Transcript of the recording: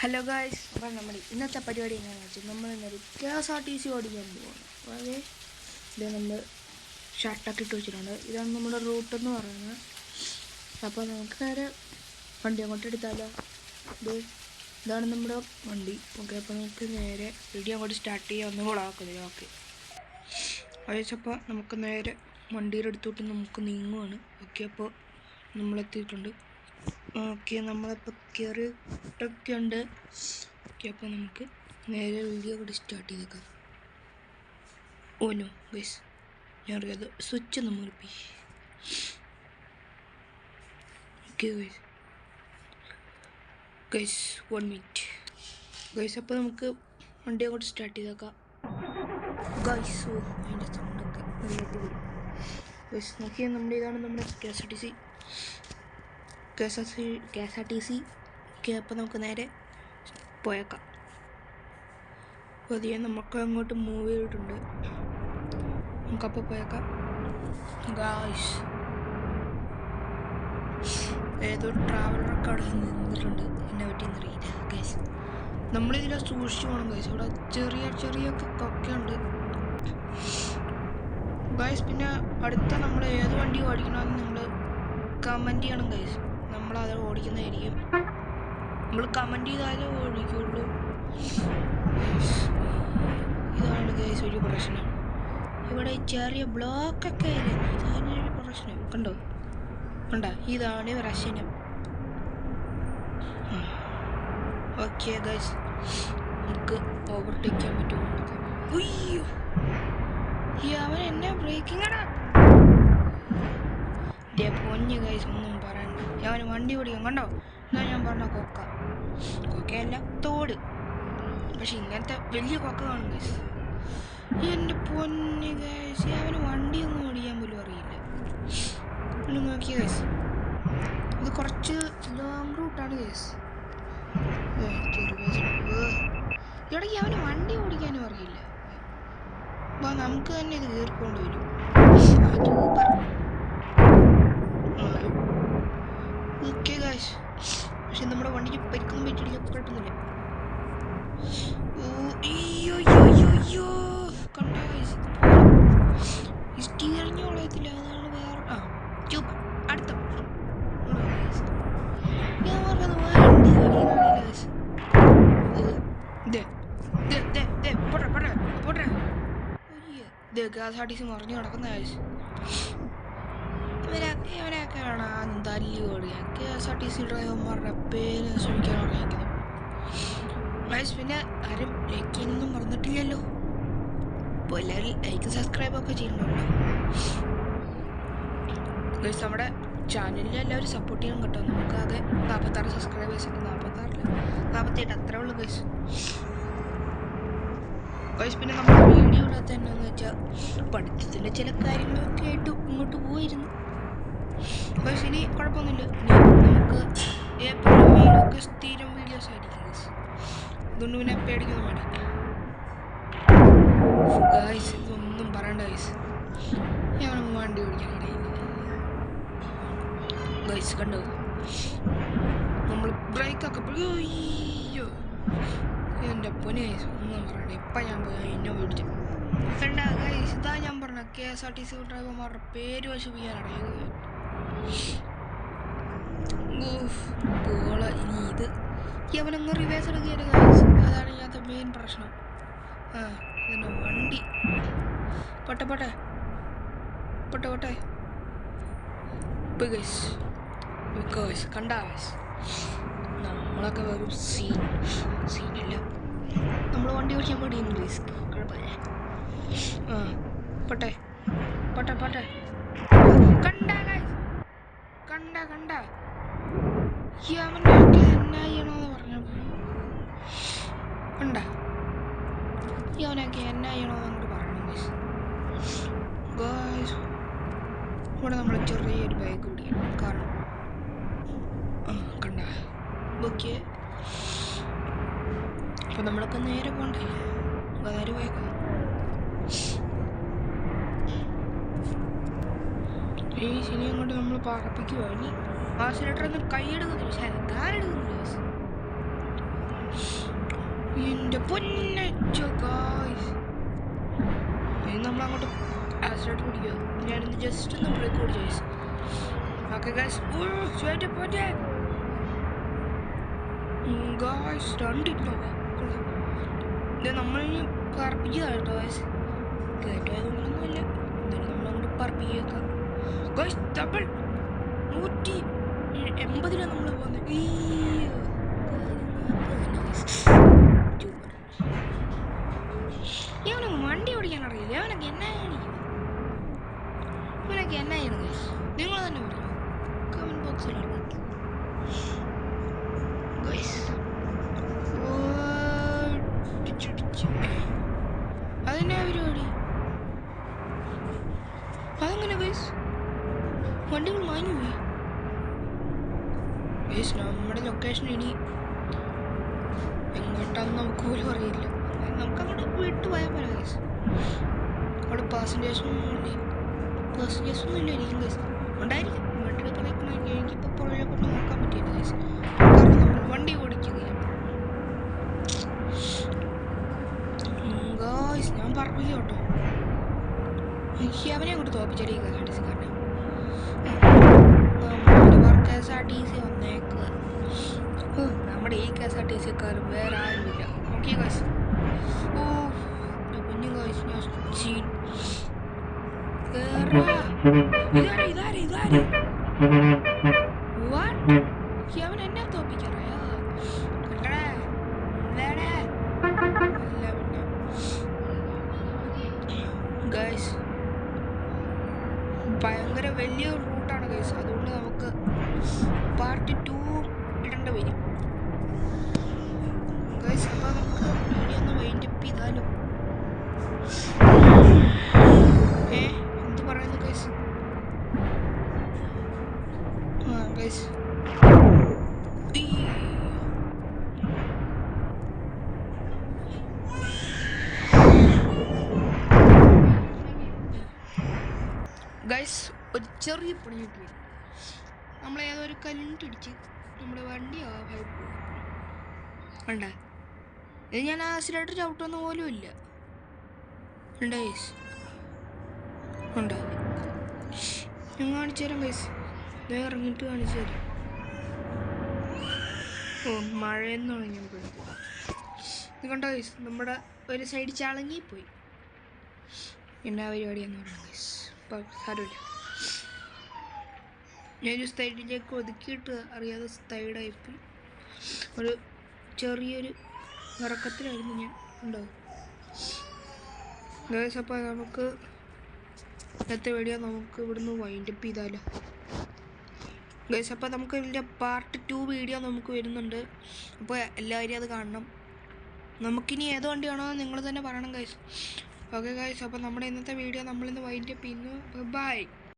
Hello guys, അപ്പോൾ നമ്മൾ ഇന്നത്തെ പരിപാടി എങ്ങനെയാണെന്ന് വെച്ചാൽ നമ്മൾ ഇന്നൊരു KSRTC ഓടിക്കാൻ പോകണം. അതായത് ഇത് നമ്മൾ ഷർട്ടൊക്കെ ഇട്ട് വെച്ചിട്ടുണ്ട്. ഇതാണ് നമ്മുടെ റൂട്ട് എന്ന് പറയുന്നത്. അപ്പോൾ നമുക്ക് നേരെ വണ്ടി അങ്ങോട്ട് എടുത്താലോ. ഇതാണ് നമ്മുടെ വണ്ടി. ഓക്കെ, അപ്പോൾ നമുക്ക് നേരെ വീഡിയോ അങ്ങോട്ട് സ്റ്റാർട്ട് ചെയ്യാൻ ഒന്നും കൂടെ ആക്കുന്നത്. ഓക്കെ അപ്പോൾ നമുക്ക് നേരെ വണ്ടിയുടെ അടുത്തോട്ട് നമുക്ക് നീങ്ങുവാണ്. ഓക്കെ, അപ്പോൾ നമ്മളെത്തിയിട്ടുണ്ട്. ഓക്കെ, നമ്മളിപ്പോൾ കയറിയിട്ടൊക്കെ ഉണ്ട്. ഓക്കെ, അപ്പോൾ നമുക്ക് നേരെ വീഡിയോ കൂടി സ്റ്റാർട്ട് ചെയ്തേക്കാം. ഓനോ ഗൈസ്, ഞാൻ അറിയാതെ സ്വിച്ച് ഒന്ന് മുറിപ്പി. Okay guys 1 minute guys. അപ്പോൾ നമുക്ക് വണ്ടി അങ്ങോട്ട് സ്റ്റാർട്ട് ചെയ്തേക്കാം ഗൈസ്. ഓ, അതിൻ്റെ സൗണ്ടൊക്കെ നന്നായിട്ട് വരും ഗൈസ്. നോക്കിയാൽ നമ്മുടെ ഇതാണ് നമ്മുടെ KSRTC. ഓക്കെ, അപ്പോൾ നമുക്ക് നേരെ പോയേക്കാം. പതിയെ നമുക്ക് അങ്ങോട്ട് മൂവ് ചെയ്തിട്ടുണ്ട്. നമുക്കപ്പോൾ പോയേക്കാം ഗായ്സ്. ഏതൊരു ട്രാവലറൊക്കെ അവിടെ നിന്നിട്ടുണ്ട്, എന്നെ പറ്റിയെന്നറിയില്ല ഗൈസ്. നമ്മളിതിൽ സൂക്ഷിച്ചു പോകണം ഗൈസ്. ഇവിടെ ചെറിയ ചെറിയ കൊക്കയുണ്ട് ഗൈസ്. പിന്നെ അടുത്ത നമ്മൾ ഏത് വണ്ടി ഓടിക്കണമെന്ന് നിങ്ങൾ കമൻറ്റ് ചെയ്യണം ഗൈസ്. നമ്മളത് ഓടിക്കുന്നതായിരിക്കും. നമ്മൾ കമൻറ്റ് ചെയ്താലേ ഓടിക്കുള്ളൂ. ഇതാണ് ഗൈസ് ഒരു പ്രശ്നം. ഇവിടെ ചെറിയ ബ്ലോക്കൊക്കെ ആയിരുന്നു. ഇതാണ് ഒരു പ്രശ്നം. കണ്ടോ, ഇതാണ് പ്രശ്നം. ഓക്കെ ഗൈസ്, നമുക്ക് ഓവർടേക്ക് ചെയ്യാൻ പറ്റുമോ? അയ്യോ, അവൻ എന്നെ ബ്രേക്കിംഗ് ഇടാ. പൊഞ്ഞ് ഗൈസ്, ഒന്നും പറയണ്ട. ഞാൻ വണ്ടി ഓടിക്കാം. കണ്ടോ, എന്നാ ഞാൻ പറഞ്ഞ കൊക്കയല്ല തോട്. പക്ഷെ ഇങ്ങനത്തെ വലിയ കൊക്ക കാണും ഗൈസ്. എൻ്റെ പൊന്ന് ഗൈസ്, അവന് വണ്ടിയൊന്നും ഓടിക്കാൻ പോലും അറിയില്ല. ഒന്ന് നോക്കിയ ഗൈസ്, ഇത് കുറച്ച് ലോങ് റൂട്ടാണ് ഗൈസ്. ഇടയ്ക്ക് അവന് വണ്ടി ഓടിക്കാനും അറിയില്ല. അപ്പോൾ നമുക്ക് തന്നെ ഇത് കയറിക്കൊണ്ട് വരും. സൂപ്പർ. ഓക്കെ ഗൈസ്, പക്ഷെ നമ്മുടെ വണ്ടിക്ക് പരിക്കൊന്നും പറ്റിയില്ല. കുഴപ്പമൊന്നുമില്ല. ഓയ്യോ കണ്ട ഗൈസ്, സ്റ്റിയറിങ് കൊള്ളത്തില്ല. അതാണ് വേറെ. സൂപ്പർ. അടുത്ത ഞാൻ പറഞ്ഞത് വണ്ടി പോട്ടെ. KSRTC മറിഞ്ഞു കിടക്കുന്ന ഗൈസ്. ഇവരൊക്കെ കാണാൻ തല്ലി ഓടിക്കാൻ KSRTC ഡ്രൈവർമാരുടെ പേര് ശ്രമിക്കാൻ അറിയിക്കുന്നത് ഗൈസ്. പിന്നെ ആരും ലൈക്ക് ചെയ്യാനൊന്നും മറന്നിട്ടില്ലല്ലോ. അപ്പോൾ എല്ലാവരും ലൈക്ക് സബ്സ്ക്രൈബൊക്കെ ചെയ്യുന്നുണ്ടോ ഗൈസ്? നമ്മുടെ ചാനലിൽ എല്ലാവരും സപ്പോർട്ട് ചെയ്യണം കേട്ടോ. നമുക്കാകെ 46 സബ്സ്ക്രൈബേഴ്സ് ഉണ്ട്. 47 അത്രേ ഉള്ളൂ ഗൈസ്. പിന്നെ നമ്മുടെ വീഡിയോ ഇടാത്ത എന്നാന്ന് വെച്ചാൽ പഠിത്തത്തിൻ്റെ ചില കാര്യങ്ങളൊക്കെ ആയിട്ട് ഇങ്ങോട്ട് പോയിരുന്നു ഗൈസ്. ഇനി കുഴപ്പമൊന്നുമില്ല. നമുക്ക് ഏപ്രിലും മെയിലൊക്കെ സ്ഥിരം വീഡിയോസ് ആയിരിക്കും ഗൈസ്. അതുകൊണ്ട് പിന്നെ പേടിക്കൊന്നും വേണ്ട ഗൈസ്. ഇതൊന്നും പറയണ്ട ഗൈസ്, ഞാൻ വണ്ടി ഓടിക്കാൻ ഇടയില്ല ഗൈസ്. കണ്ടോ, നമ്മൾ ബ്രേക്കൊക്കെ അയ്യോ എൻ്റെ പൊന്നെ ഗൈസ്, ഒന്നും പറയണ്ട. ഇപ്പം ഞാൻ പോയി എന്നെ മേടിച്ചു കണ്ട ഗൈസ്. ഇതാ ഞാൻ പറഞ്ഞ KSRTC ഡ്രൈവർമാരുടെ പേര് വശിപ്പിക്കാൻ അറിയുന്നത്. ഇനി ഇത് അവനങ്ങ് റിവേഴ്സ് എടുക്കുകയാണ് ഗൈസ്. അതാണ് ഇങ്ങനത്തെ മെയിൻ പ്രശ്നം. ഇതിൻ്റെ വണ്ടി പോട്ടെ ഗൈസ്. കണ്ട ഗൈസ്, നമ്മളൊക്കെ വെറും സീനില്ല. നമ്മൾ വണ്ടി ഓടിക്കാൻ പേടിയുന്നു ഗൈസ്. കുഴപ്പമില്ല. പോട്ടെ. കണ്ട അവനൊക്കെ എന്നാ ചെയ്യണമെന്ന് പറഞ്ഞപ്പോൾ അവനൊക്കെ എന്നാ ചെയ്യണമെന്ന് അങ്ങോട്ട് പറയണം ഗൈസ്. ഇവിടെ നമ്മൾ ചെറിയൊരു ബൈക്ക് ഓടിക്കണം. കാരണം കണ്ട ഓക്കെ. അപ്പോൾ നമ്മളൊക്കെ നേരെ പോകണ്ടേ? നേരെ പോയേക്കാം. ഈ ശനി അങ്ങോട്ട് നമ്മൾ പറപ്പിക്കുവാ. ഇനി ആക്സിലേറ്റർ ഒന്നും കൈയെടുക്കുന്നില്ല, പക്ഷേ കാലെടുക്കുന്നില്ല. എൻ്റെ പൊന്നച്ചോ ഗായ്സ്, ഇനി നമ്മളങ്ങോട്ട് ആസിഡായിട്ട് കുടിക്കുക. ഞാനിന്ന് ജസ്റ്റ് ഒന്ന് ബ്രേക്ക് കൂടി ഗൈസ്. ഓക്കെ ഗൈസ്, ഗായ്സ് രണ്ടില്ലോ ഇത് നമ്മളിനി പറപ്പിക്കുക കേട്ടോ ഗൈസ്. കേട്ടായതുകൊണ്ടൊന്നുമില്ല, എന്നാലും നമ്മളങ്ങോട്ട് പറപ്പിക്കുക ഗൈസ്. ഡബിൾ 180 നമ്മൾ പോകുന്നത്. ഇവനൊക്കെ വണ്ടി ഓടിക്കാൻ അറിയില്ല. ഇവനൊക്കെ എന്നാ കാണിക്കും, ഇവനൊക്കെ എന്നാ ചെയ്യണം ഗൈസ്? നിങ്ങൾ തന്നെ പറയും കമന്റ് ബോക്സിൽ ഗൈസ്. അതെന്നാ പരിപാടി? അതെങ്ങനെ ഗൈസ് വണ്ടികൾ മാഞ്ഞു പോയി ഗൈസ്? നമ്മുടെ ലൊക്കേഷൻ ഇനി എങ്ങോട്ടാന്ന് നമുക്ക് പോലും അറിയില്ല. നമുക്കങ്ങോട്ട് വിട്ടു പോയാൽ പോലെ ഗൈസ്. അവിടെ പാസഞ്ചേഴ്സൊന്നും ഇല്ലായിരിക്കും ഗൈസ്. ഉണ്ടായിരിക്കും, വണ്ടികൾ പറയണമായിരിക്കും. എനിക്കിപ്പോൾ പുഴയെ കൊണ്ട് നോക്കാൻ പറ്റിയില്ല ഗൈസ്, കാരണം നമ്മൾ വണ്ടി ഓടിക്കുകയാണ് ഗൈസ്. ഞാൻ പറഞ്ഞു കേട്ടോ, എനിക്ക് അവനെ അങ്ങോട്ട് തോപ്പിച്ചടി KSRTC വന്നേക്കുക. നമ്മുടെ ഈ KSRTCക്കാർ വേറെ ആരുമില്ല. Okay guys. ഓ കുഞ്ഞു ഗൈസ്, ഞാൻ സീൻ അവൻ എന്നെ തോപ്പിക്കാറോ? ഗൈസ് ഭയങ്കര വലിയ റൂട്ടാണ് ഗൈസ്, അതുകൊണ്ട് നമുക്ക് പാർട്ട് 2 ഇടേണ്ടി വരും ഗൈസ്. അപ്പോൾ നമുക്ക് വീഡിയോ ഒന്ന് വൈൻഡപ്പ് ചെയ്താലോ? എന്ത് പറയുന്നു ഗൈസ്? ഗൈസ് ഗൈസ് ഒരു ചെറിയ പണി കിട്ടി. നമ്മളേതൊരു കല്ലിട്ടിടിച്ച് നമ്മുടെ വണ്ടി ആയി പോകും. ഉണ്ട്, ഇത് ഞാൻ ആസിഡായിട്ട് ചവിട്ടുന്ന പോലും ഇല്ല. ഉണ്ട് ഗൈസ്, ഉണ്ട്. ഞാൻ കാണിച്ചു തരാം ഗൈസ്, ഇത് ഇറങ്ങിയിട്ട് കാണിച്ചു തരാം. ഓ മഴയെന്ന് തുടങ്ങിയപ്പോഴേക്കും ഇത് കണ്ടോ ഗൈസ്, നമ്മുടെ ഒരു സൈഡ് ചളങ്ങിപ്പോയി. എന്നാ പരിപാടിയെന്ന് പറയാം ഗൈസ്. അപ്പം സാരമില്ല, ഞാനൊരു സൈഡിലേക്ക് ഒതുക്കിയിട്ട് അറിയാതെ സൈഡായിപ്പോയി. ഒരു ചെറിയൊരു ഇറക്കത്തിലായിരുന്നു ഞാൻ. ഉണ്ടോ ഗൈസ്? അപ്പോൾ നമുക്ക് ഇന്നത്തെ വീഡിയോ നമുക്ക് ഇവിടുന്ന് വൈൻഡപ്പ് ചെയ്താലോ ഗൈസ്? അപ്പോൾ നമുക്ക് ഇതിൻ്റെ പാർട്ട് 2 വീഡിയോ നമുക്ക് വരുന്നുണ്ട്. അപ്പോൾ എല്ലാവരും അത് കാണണം. നമുക്കിനി ഏത് വണ്ടിയാണോ നിങ്ങൾ തന്നെ പറയണം ഗൈസ്. ഓക്കെ ഗൈസ്, അപ്പോൾ നമ്മുടെ ഇന്നത്തെ വീഡിയോ നമ്മളിന്ന് വൈൻഡപ്പ് ചെയ്യുന്നു. ബൈ.